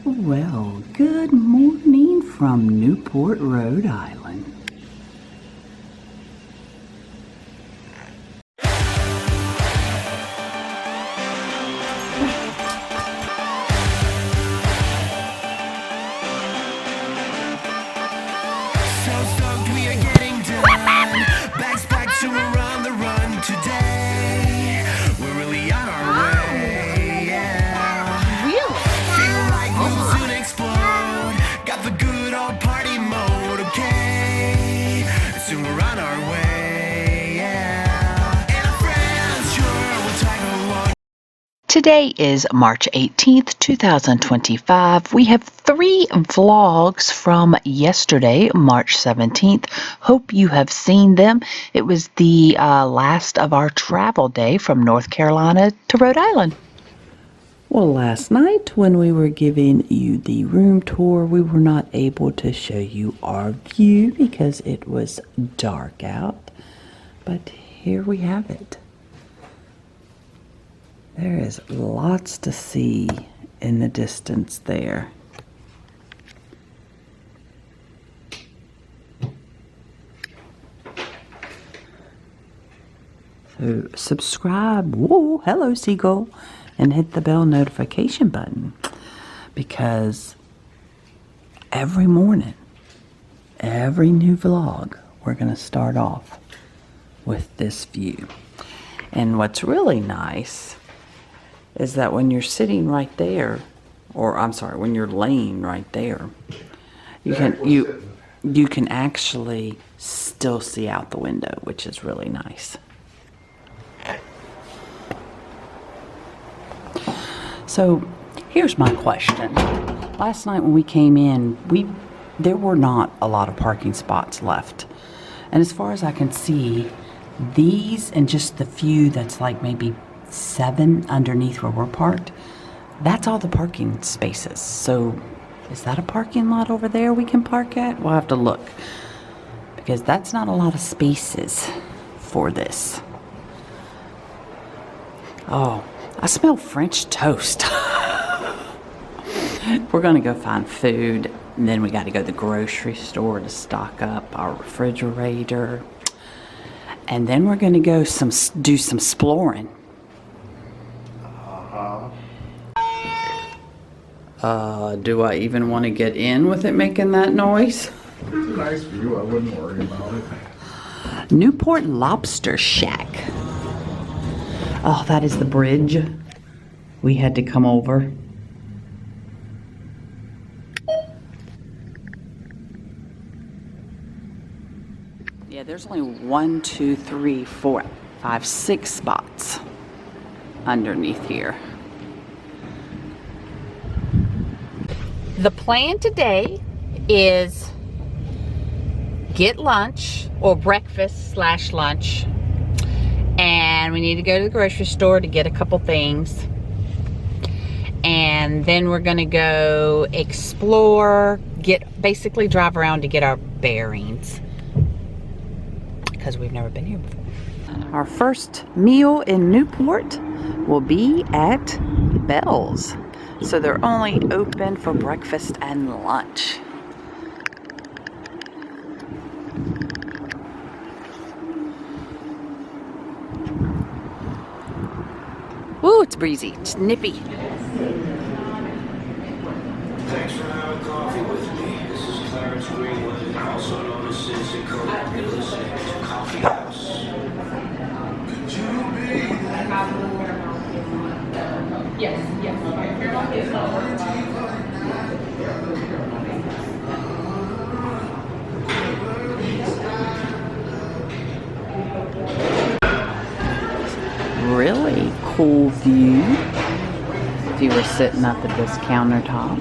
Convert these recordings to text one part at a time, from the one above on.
Well, good morning from Newport, Rhode Island. So stoked we are getting done. Bags packed, so we're on the run today. We're really on our way, yeah. Really? Feel like we'll soon explode. Got the good old party mode, okay. Soon we're on our way, yeah. And our friends, sure, we'll tag along. Today is March 18th, 2025. We have 3 vlogs from yesterday, March 17th. Hope you have seen them. It was the last of our travel day from North Carolina to Rhode Island. Well, last night when we were giving you the room tour, we were not able to show you our view because it was dark out. But here we have it. There is lots to see in the distance there. So subscribe, whoa, hello seagull, and hit the bell notification button because every morning, every new vlog, we're going to start off with this view. And what's really nice is that when you're sitting right there, or I'm sorry, when you're laying right there, you can actually still see out the window, which is really nice. So here's my question. Last night when we came in, there were not a lot of parking spots left. And as far as I can see, these and just the few that's like maybe 7 underneath where we're parked, that's all the parking spaces. So is that a parking lot over there we can park at? We'll have to look because that's not a lot of spaces for this. Oh, I smell French toast. We're gonna go find food, and then we got to go to the grocery store to stock up our refrigerator, and then we're gonna go do some exploring. Do I even want to get in with it making that noise? It's a nice view. I wouldn't worry about it. Newport Lobster Shack. Oh, that is the bridge we had to come over. Yeah, there's only 1, 2, 3, 4, 5, 6 spots underneath here. The plan today is get lunch or breakfast / lunch, and we need to go to the grocery store to get a couple things, and then we're gonna go explore, basically drive around to get our bearings because we've never been here before. Our first meal in Newport will be at Belle's. So they're only open for breakfast and lunch. Ooh, it's breezy. It's nippy. Thanks for having coffee with me. This is Clarence Greenwood, also known as Citizen Code. You're listening to Coffee House. Could you be that? Yes. Really cool view if you were sitting up at this countertop.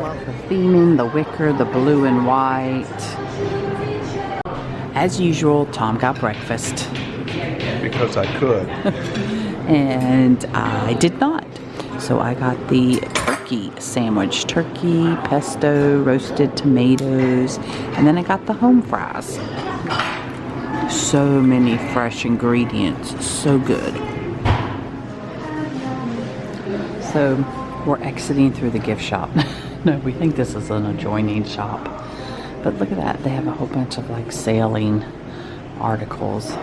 Love the theming, the wicker, the blue and white. As usual, Tom got breakfast. Because I could. And I did not. So I got the turkey sandwich. Turkey, pesto, roasted tomatoes, and then I got the home fries. So many fresh ingredients. So good. So we're exiting through the gift shop. No, we think this is an adjoining shop. But look at that. They have a whole bunch of like sailing articles.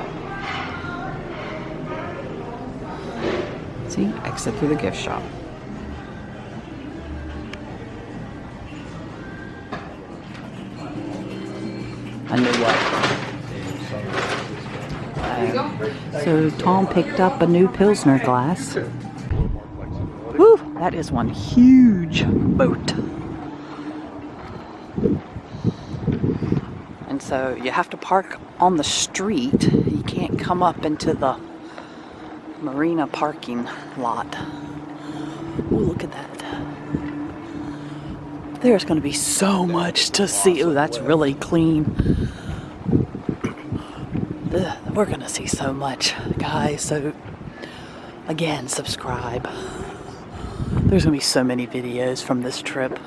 See, exit through the gift shop. I knew what. So Tom picked up a new Pilsner glass. Whew, that is one huge boat. And so you have to park on the street. You can't come up into the marina parking lot. Oh, look at that. There's going to be so much to see. Oh, that's really clean. We're going to see so much, guys. So, again, subscribe. There's going to be so many videos from this trip.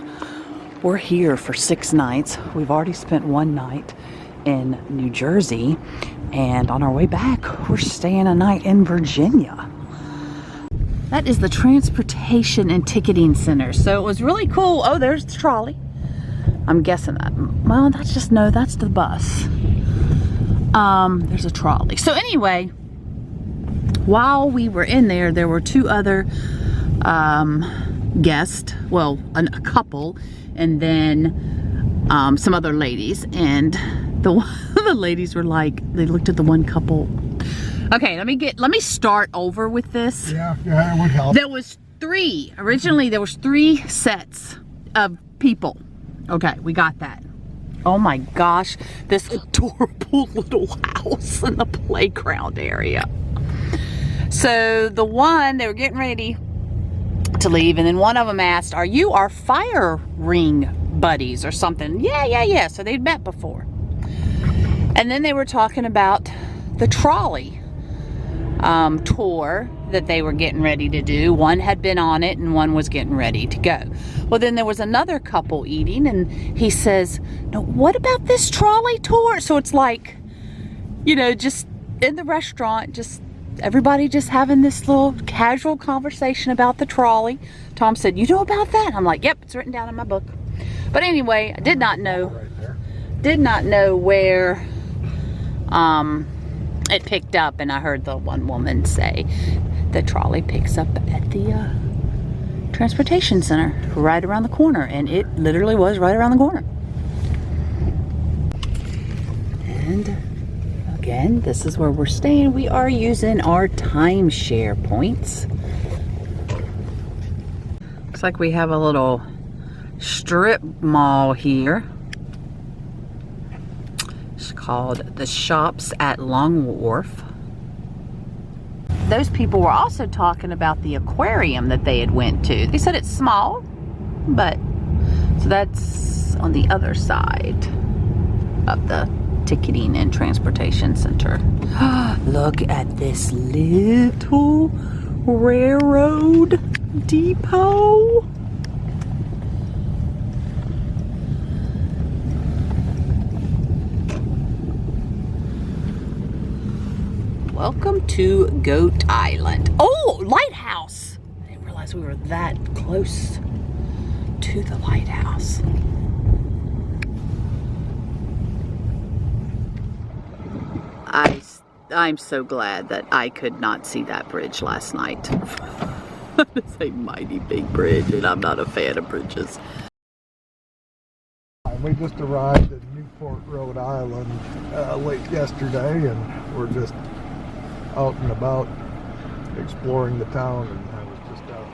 We're here for 6 nights. We've already spent 1 night in New Jersey. And on our way back, we're staying a night in Virginia. That is the Transportation and Ticketing Center. So it was really cool. Oh, there's the trolley. I'm guessing that. Well, that's just, no, that's the bus. There's a trolley. So anyway, while we were in there, there were 2 other guests. Well, a couple. And then some other ladies. And the ladies were like, they looked at the one couple. Okay, let me start over with this. Yeah, it would help. There was 3. Originally, there was 3 sets of people. Okay, we got that. Oh my gosh, this adorable little house in the playground area. So the one, they were getting ready to leave, and then one of them asked, "Are you our fire ring buddies or something?" Yeah. So they'd met before. And then they were talking about the trolley tour that they were getting ready to do. One had been on it and one was getting ready to go. Well, then there was another couple eating, and he says, "No, what about this trolley tour?" So it's like, you know, just in the restaurant, just everybody just having this little casual conversation about the trolley. Tom said, "You know about that?" I'm like, "Yep, it's written down in my book." But anyway, I did not know where it picked up, and I heard the one woman say the trolley picks up at the transportation center right around the corner, and it literally was right around the corner. And again, this is where we're staying. We are using our timeshare points. Looks like we have a little strip mall here. It's called the Shops at Long Wharf. Those people were also talking about the aquarium that they had went to. They said it's small, but so that's on the other side of the ticketing and transportation center. Look at this little railroad depot. Welcome to Goat Island. Oh, lighthouse! I didn't realize we were that close to the lighthouse. I'm so glad that I could not see that bridge last night. It's a mighty big bridge, and I'm not a fan of bridges. We just arrived at Newport, Rhode Island late yesterday, and we're just out and about exploring the town, and I was just out.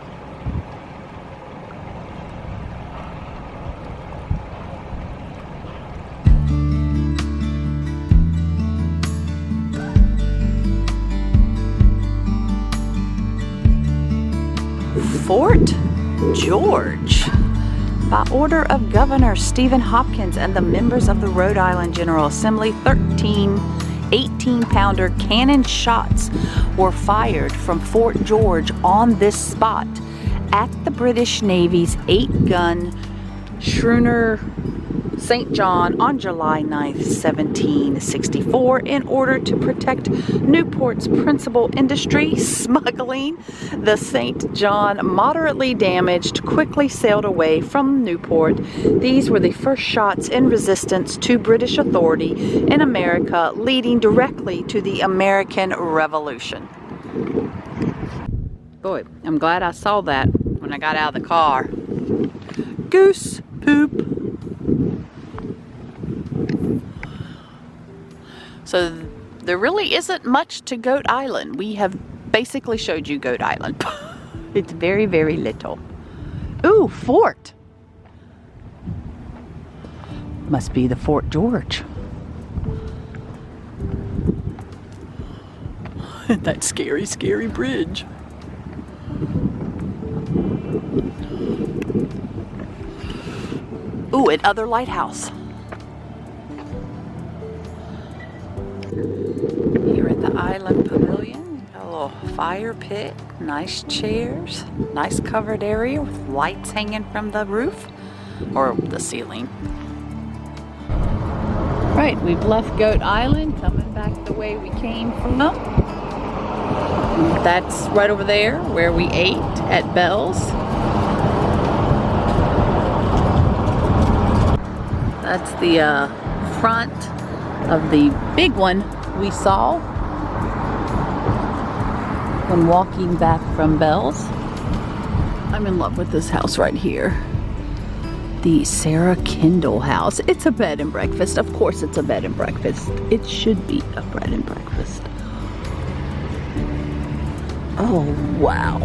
Fort George. By order of Governor Stephen Hopkins and the members of the Rhode Island General Assembly, 13 18-pounder cannon shots were fired from Fort George on this spot at the British Navy's 8-gun schooner St. John on July 9th, 1764, in order to protect Newport's principal industry, smuggling. The St. John, moderately damaged, quickly sailed away from Newport. These were the first shots in resistance to British authority in America, leading directly to the American Revolution. Boy, I'm glad I saw that when I got out of the car. Goose poop. So there really isn't much to Goat Island. We have basically showed you Goat Island. It's very, very little. Ooh, fort. Must be the Fort George. That scary, scary bridge. Ooh, and other lighthouse. Here at the Island Pavilion, a little fire pit, nice chairs, nice covered area with lights hanging from the roof or the ceiling. Right, we've left Goat Island, coming back the way we came from. That's right over there where we ate at Belle's. That's the front of the big one we saw when walking back from Belle's. I'm in love with this house right here. The Sarah Kendall house. It's a bed and breakfast. Of course it's a bed and breakfast. It should be a bed and breakfast. Oh, wow.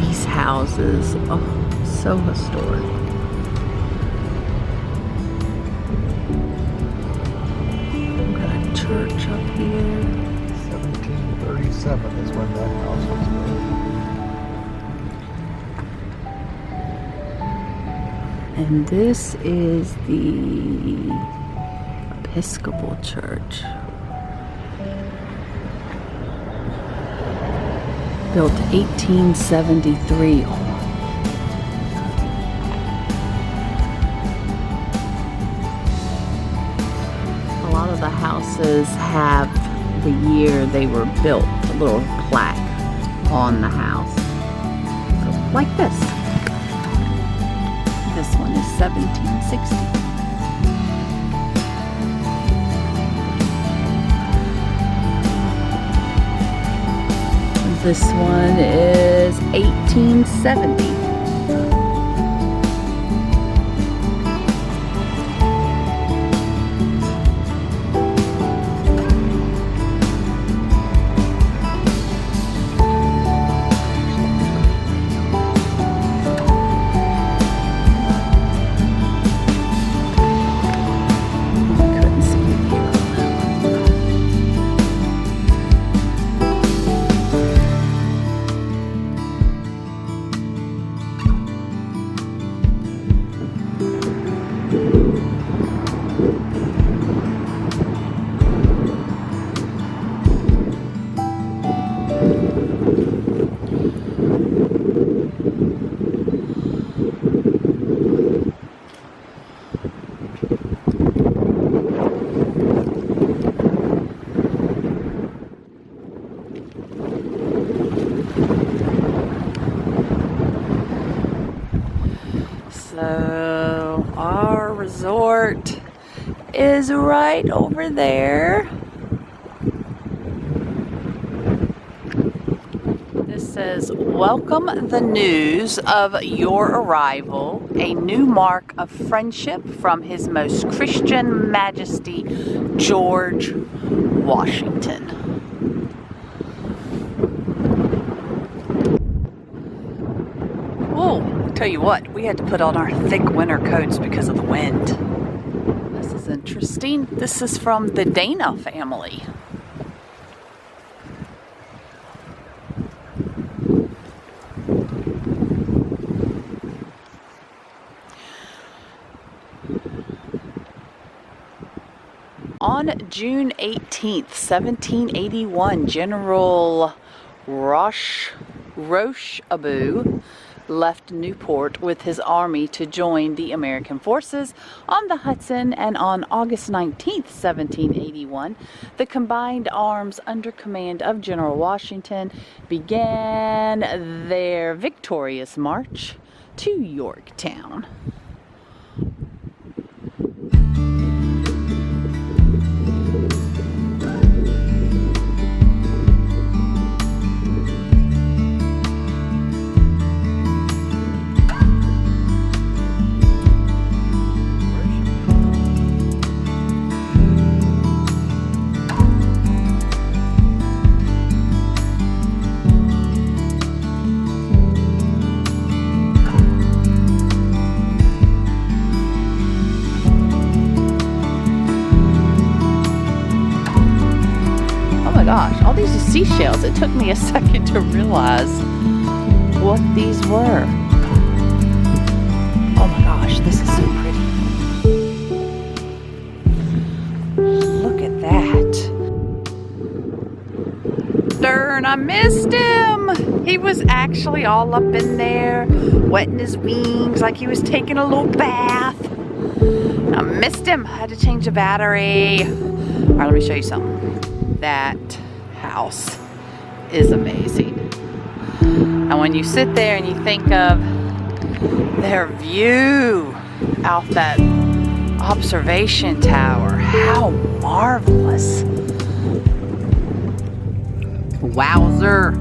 These houses, oh, so historic. We've got a church up here. 1737 is when that house was built. And this is the Episcopal Church. Built 1873. A lot of the houses have the year they were built, a little plaque on the house. So, like this. This one is 1760. This one is 1870. So our resort is right over there. This says, "Welcome the news of your arrival, a new mark of friendship from His Most Christian Majesty George Washington." Whoa, tell you what, we had to put on our thick winter coats because of the wind. This is interesting. This is from the Dana family. On June 18th, 1781, General Rochaboo left Newport with his army to join the American forces on the Hudson, and on August 19th, 1781, the combined arms under command of General Washington began their victorious march to Yorktown. Gosh, all these are seashells. It took me a second to realize what these were. Oh my gosh, this is so pretty. Look at that. Darn, I missed him. He was actually all up in there, wetting his wings like he was taking a little bath. I missed him. I had to change the battery. All right, let me show you something. That house is amazing. And when you sit there and you think of their view out that observation tower, how marvelous. Wowzer.